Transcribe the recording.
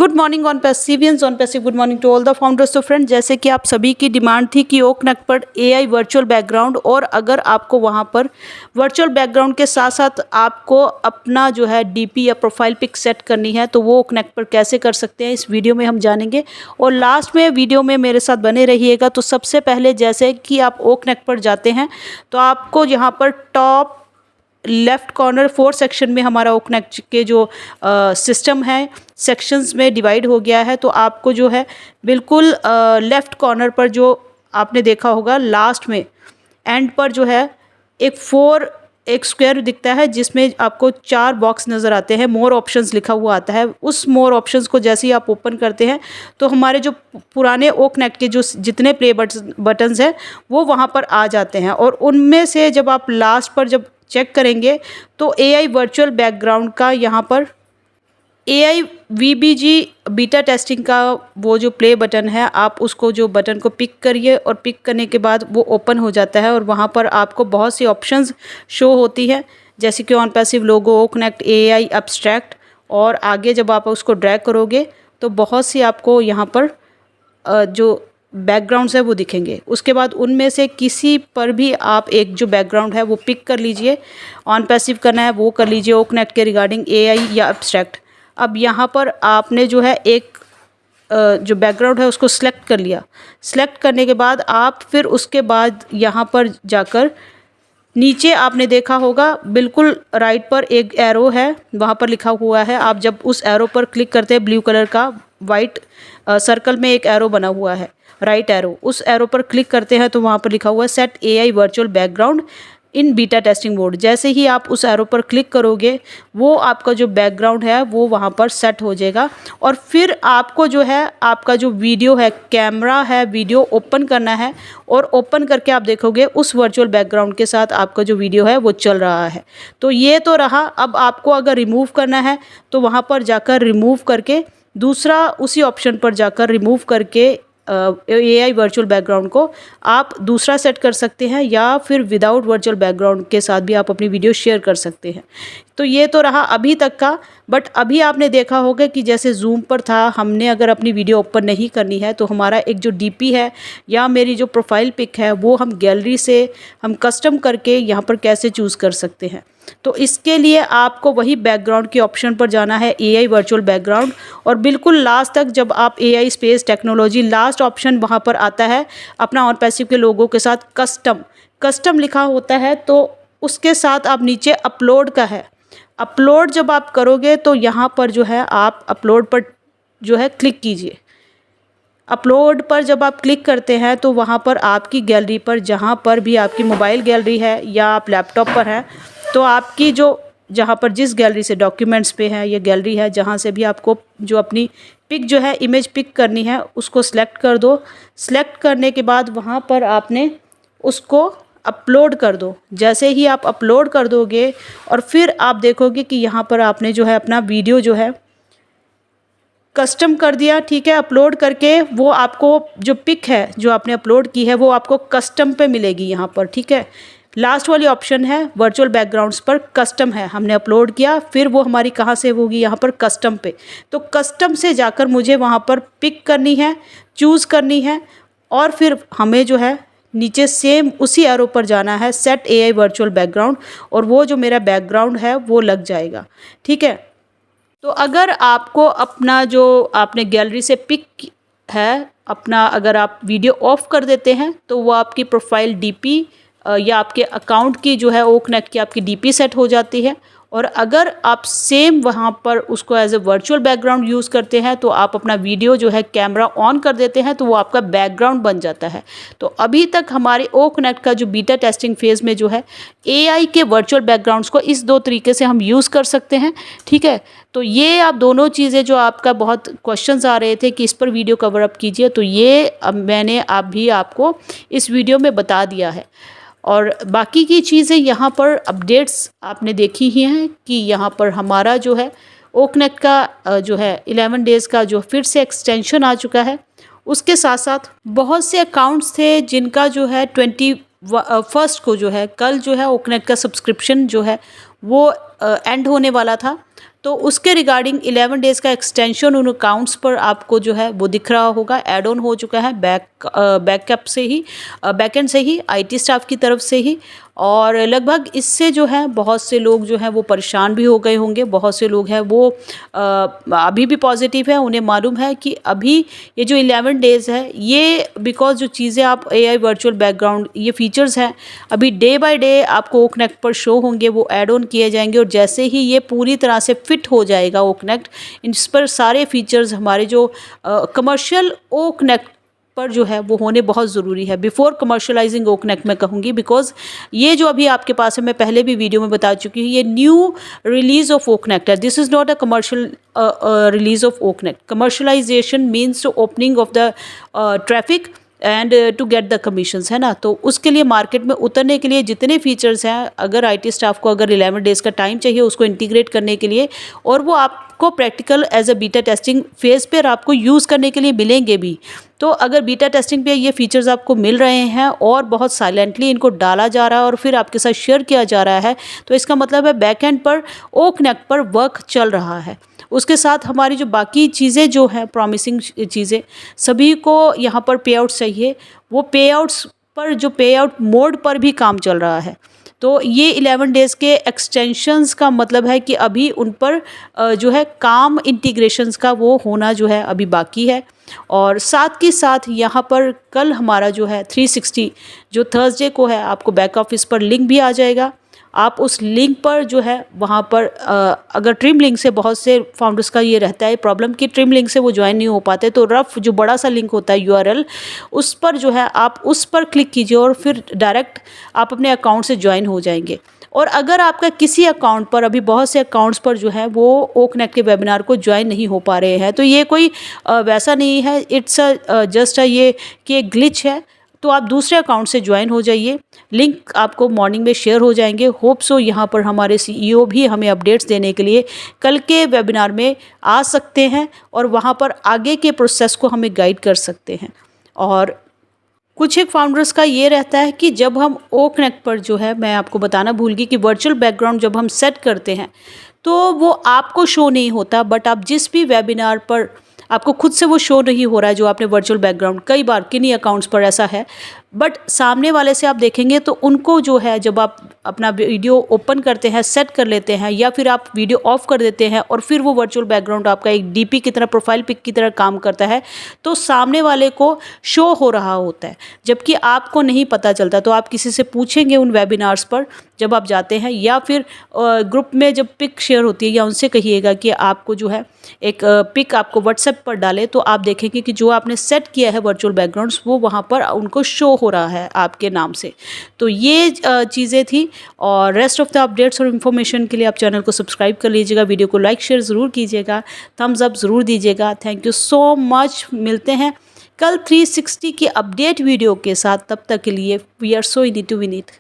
Good morning on पैसिवियंस on passive good morning to all the founders. तो friend, जैसे कि आप सभी की डिमांड थी कि ओकनेक्ट पर एआई वर्चुअल बैकग्राउंड, और अगर आपको वहां पर वर्चुअल बैकग्राउंड के साथ साथ आपको अपना जो है डीपी या प्रोफाइल पिक सेट करनी है तो वो ओकनेक्ट पर कैसे कर सकते हैं, इस वीडियो में हम जानेंगे। और लास्ट में वीडियो में मेरे साथ बने रहिएगा। तो सबसे पहले जैसे कि आप ओकनेक्ट पर जाते हैं तो आपको यहाँ पर टॉप लेफ़्ट कॉर्नर 4 सेक्शन में हमारा ओकनेक्ट के जो सिस्टम है सेक्शंस में डिवाइड हो गया है। तो आपको जो है बिल्कुल लेफ़्ट कॉर्नर पर जो आपने देखा होगा लास्ट में एंड पर जो है एक स्क्वायर दिखता है जिसमें आपको 4 बॉक्स नज़र आते हैं, मोर ऑप्शंस लिखा हुआ आता है। उस मोर ऑप्शंस को जैसे ही आप ओपन करते हैं तो हमारे जो पुराने ओकनेक्ट के जो जितने प्ले बटन्स हैं वो वहाँ पर आ जाते हैं। और उनमें से जब आप लास्ट पर जब चेक करेंगे तो एआई वर्चुअल बैकग्राउंड का यहाँ पर एआई वीबीजी बीटा टेस्टिंग का वो जो प्ले बटन है, आप उसको जो बटन को पिक करिए और पिक करने के बाद वो ओपन हो जाता है और वहाँ पर आपको बहुत सी ऑप्शंस शो होती है, जैसे कि ऑन पैसिव लोगो, ओकनेक्ट एआई एब्स्ट्रैक्ट। और आगे जब आप उसको ड्रैग करोगे तो बहुत सी आपको यहाँ पर जो बैकग्राउंड्स है वो दिखेंगे। उसके बाद उनमें से किसी पर भी आप एक जो बैकग्राउंड है वो पिक कर लीजिए। ऑन पैसिव करना है वो कर लीजिए ओकनेक्ट के रिगार्डिंग एआई या एब्स्ट्रैक्ट। अब यहाँ पर आपने जो है एक जो बैकग्राउंड है उसको सिलेक्ट कर लिया। सिलेक्ट करने के बाद आप फिर उसके बाद यहाँ पर जाकर नीचे आपने देखा होगा बिल्कुल राइट पर एक एरो है, वहाँ पर लिखा हुआ है। आप जब उस एरो पर क्लिक करते हैं ब्लू कलर का वाइट सर्कल में एक एरो बना हुआ है, राइट एरो, उस एरो पर क्लिक करते हैं तो वहाँ पर लिखा हुआ है सेट एआई वर्चुअल बैकग्राउंड इन बीटा टेस्टिंग मोड। जैसे ही आप उस एरो पर क्लिक करोगे वो आपका जो बैकग्राउंड है वो वहाँ पर सेट हो जाएगा। और फिर आपको जो है आपका जो वीडियो है, कैमरा है, वीडियो ओपन करना है और ओपन करके आप देखोगे उस वर्चुअल बैकग्राउंड के साथ आपका जो वीडियो है वो चल रहा है। तो ये तो रहा। अब आपको अगर रिमूव करना है तो वहाँ पर जाकर रिमूव करके दूसरा उसी ऑप्शन पर जाकर रिमूव करके एआई वर्चुअल बैकग्राउंड को आप दूसरा सेट कर सकते हैं, या फिर विदाउट वर्चुअल बैकग्राउंड के साथ भी आप अपनी वीडियो शेयर कर सकते हैं। तो ये तो रहा अभी तक का। बट अभी आपने देखा होगा कि जैसे जूम पर था, हमने अगर अपनी वीडियो ओपन नहीं करनी है तो हमारा एक जो डीपी है या मेरी जो प्रोफाइल पिक है वो हम गैलरी से हम कस्टम करके यहाँ पर कैसे चूज़ कर सकते हैं। तो इसके लिए आपको वही बैकग्राउंड के ऑप्शन पर जाना है, एआई वर्चुअल बैकग्राउंड, और बिल्कुल लास्ट तक जब आप AI space technology last option वहाँ पर आता है अपना ऑन पैसिव के लोगों के साथ कस्टम लिखा होता है, तो उसके साथ आप नीचे अपलोड का है, अपलोड जब आप करोगे तो यहाँ पर जो है आप अपलोड पर जो है क्लिक कीजिए। अपलोड पर जब आप क्लिक करते हैं तो वहाँ पर आपकी गैलरी पर जहाँ पर भी आपकी मोबाइल गैलरी है या आप लैपटॉप पर हैं तो आपकी जो जहाँ पर जिस गैलरी से डॉक्यूमेंट्स पे है, ये गैलरी है जहाँ से भी आपको जो अपनी पिक जो है इमेज पिक करनी है उसको सिलेक्ट कर दो। सिलेक्ट करने के बाद वहाँ पर आपने उसको अपलोड कर दो। जैसे ही आप अपलोड कर दोगे और फिर आप देखोगे कि यहाँ पर आपने जो है अपना वीडियो जो है कस्टम कर दिया, ठीक है। अपलोड करके वो आपको जो पिक है जो आपने अपलोड की है वो आपको कस्टम पे मिलेगी यहाँ पर, ठीक है। लास्ट वाली ऑप्शन है वर्चुअल बैकग्राउंड्स पर कस्टम है, हमने अपलोड किया, फिर वो हमारी कहाँ से होगी, यहाँ पर कस्टम पे। तो कस्टम से जाकर मुझे वहाँ पर पिक करनी है, चूज़ करनी है, और फिर हमें जो है नीचे सेम उसी एरो पर जाना है सेट एआई वर्चुअल बैकग्राउंड, और वो जो मेरा बैकग्राउंड है वो लग जाएगा, ठीक है। तो अगर आपको अपना जो आपने गैलरी से पिक है अपना, अगर आप वीडियो ऑफ कर देते हैं तो वो आपकी प्रोफाइल डीपी या आपके अकाउंट की जो है ओकनेक्ट की आपकी डीपी सेट हो जाती है। और अगर आप सेम वहाँ पर उसको as a virtual background use करते हैं तो आप अपना वीडियो जो है कैमरा ऑन कर देते हैं तो वो आपका बैकग्राउंड बन जाता है। तो अभी तक हमारे ओकनेक्ट का जो बीटा टेस्टिंग फेज़ में जो है एआई के वर्चुअल बैकग्राउंड्स को इस 2 तरीके से हम यूज़ कर सकते हैं, ठीक है। तो ये आप दोनों चीज़ें जो आपका बहुत क्वेश्चंस आ रहे थे कि इस पर वीडियो कवर अप कीजिए, तो ये अब मैंने आपको इस वीडियो में बता दिया है। और बाकी की चीज़ें यहाँ पर अपडेट्स आपने देखी ही हैं कि यहाँ पर हमारा जो है ओकनेक्ट का जो है 11 डेज़ का जो फिर से एक्सटेंशन आ चुका है। उसके साथ साथ बहुत से अकाउंट्स थे जिनका जो है 21 को जो है कल जो है ओकनेक्ट का सब्सक्रिप्शन जो है वो एंड होने वाला था। तो उसके रिगार्डिंग 11 डेज़ का एक्सटेंशन उन अकाउंट्स पर आपको जो है वो दिख रहा होगा, ऐड ऑन हो चुका है बैकअप से ही, बैकएंड से ही, आईटी स्टाफ की तरफ से ही। और लगभग इससे जो है बहुत से लोग जो हैं वो परेशान भी हो गए होंगे, बहुत से लोग हैं वो अभी भी पॉजिटिव है, उन्हें मालूम है कि अभी ये जो 11 डेज़ है ये बिकॉज जो चीज़ें आप एआई वर्चुअल बैकग्राउंड ये फीचर्स हैं अभी डे बाय डे आपको ओकनेक्ट पर शो होंगे, वो ऐड ऑन किए जाएंगे। और जैसे ही ये पूरी तरह से फिट हो जाएगा ओकनेक्ट, इस पर सारे फीचर्स हमारे जो कमर्शियल ओकनेक्ट पर जो है वो होने बहुत ज़रूरी है बिफोर कमर्शलाइजिंग ओकनेक्ट मैं कहूँगी। बिकॉज ये जो अभी आपके पास है, मैं पहले भी वीडियो में बता चुकी हूँ, ये न्यू रिलीज ऑफ ओकनेक्ट है। This is not a commercial release of OConnect. Commercialization means opening of the traffic and to get the commissions, है ना। तो उसके लिए मार्केट में उतरने के लिए जितने फीचर्स हैं, अगर आईटी स्टाफ को अगर 11 डेज़ का टाइम चाहिए उसको इंटीग्रेट करने के लिए, और वो आपको practical as a beta testing phase पर आपको यूज़ करने के लिए मिलेंगे भी। तो अगर बीटा टेस्टिंग पे ये फीचर्स आपको मिल रहे हैं और बहुत साइलेंटली इनको डाला जा रहा है और फिर आपके साथ शेयर किया जा रहा है, तो इसका मतलब है बैक एंड पर ओकनेक्ट पर वर्क चल रहा है। उसके साथ हमारी जो बाकी चीज़ें जो हैं प्रॉमिसिंग चीज़ें, सभी को यहाँ पर पे आउट्स चाहिए, वो पे आउट्स पर जो पे आउट मोड पर भी काम चल रहा है। तो ये 11 डेज़ के एक्सटेंशंस का मतलब है कि अभी उन पर जो है काम इंटीग्रेशंस का वो होना जो है अभी बाकी है। और साथ के साथ यहाँ पर कल हमारा जो है 360 जो थर्सडे को है, आपको बैक ऑफिस पर लिंक भी आ जाएगा। आप उस लिंक पर जो है वहाँ पर अगर ट्रिम लिंक से, बहुत से फाउंडर्स का ये रहता है प्रॉब्लम कि ट्रिम लिंक से वो ज्वाइन नहीं हो पाते, तो रफ जो बड़ा सा लिंक होता है यूआरएल, उस पर जो है आप उस पर क्लिक कीजिए और फिर डायरेक्ट आप अपने अकाउंट से ज्वाइन हो जाएंगे। और अगर आपका किसी अकाउंट पर, अभी बहुत से अकाउंट्स पर जो है वो ओकनेक्ट के वेबिनार को ज्वाइन नहीं हो पा रहे हैं, तो ये कोई वैसा नहीं है, इट्स जस्ट ये कि एक ग्लिच है। तो आप दूसरे अकाउंट से ज्वाइन हो जाइए, लिंक आपको मॉर्निंग में शेयर हो जाएंगे। होप सो यहाँ पर हमारे सीईओ भी हमें अपडेट्स देने के लिए कल के वेबिनार में आ सकते हैं और वहाँ पर आगे के प्रोसेस को हमें गाइड कर सकते हैं। और कुछ एक फाउंडर्स का ये रहता है कि जब हम ओकनेक्ट पर जो है, मैं आपको बताना भूल गई कि वर्चुअल बैकग्राउंड जब हम सेट करते हैं तो वो आपको शो नहीं होता, बट आप जिस भी वेबिनार पर आपको खुद से वो शो नहीं हो रहा है जो आपने वर्चुअल बैकग्राउंड, कई बार किन्हीं अकाउंट्स पर ऐसा है, बट सामने वाले से आप देखेंगे तो उनको जो है जब आप अपना वीडियो ओपन करते हैं, सेट कर लेते हैं, या फिर आप वीडियो ऑफ कर देते हैं और फिर वो वर्चुअल बैकग्राउंड आपका एक डीपी की तरह, प्रोफाइल पिक की तरह काम करता है, तो सामने वाले को शो हो रहा होता है जबकि आपको नहीं पता चलता। तो आप किसी से पूछेंगे उन वेबिनार्स पर जब आप जाते हैं, या फिर ग्रुप में जब पिक शेयर होती है, या उनसे कहिएगा कि आपको जो है एक पिक आपको व्हाट्सएप पर डाले, तो आप देखेंगे कि जो आपने सेट किया है वर्चुअल बैकग्राउंड्स वो वहाँ पर उनको शो हो रहा है आपके नाम से। तो ये चीज़ें थी, और रेस्ट ऑफ द अपडेट्स और इन्फॉर्मेशन के लिए आप चैनल को सब्सक्राइब कर लीजिएगा, वीडियो को लाइक शेयर ज़रूर कीजिएगा, थम्स अप ज़रूर दीजिएगा। Thank you so much. मिलते हैं कल 360 की अपडेट वीडियो के साथ, तब तक के लिए we are so in it to win it.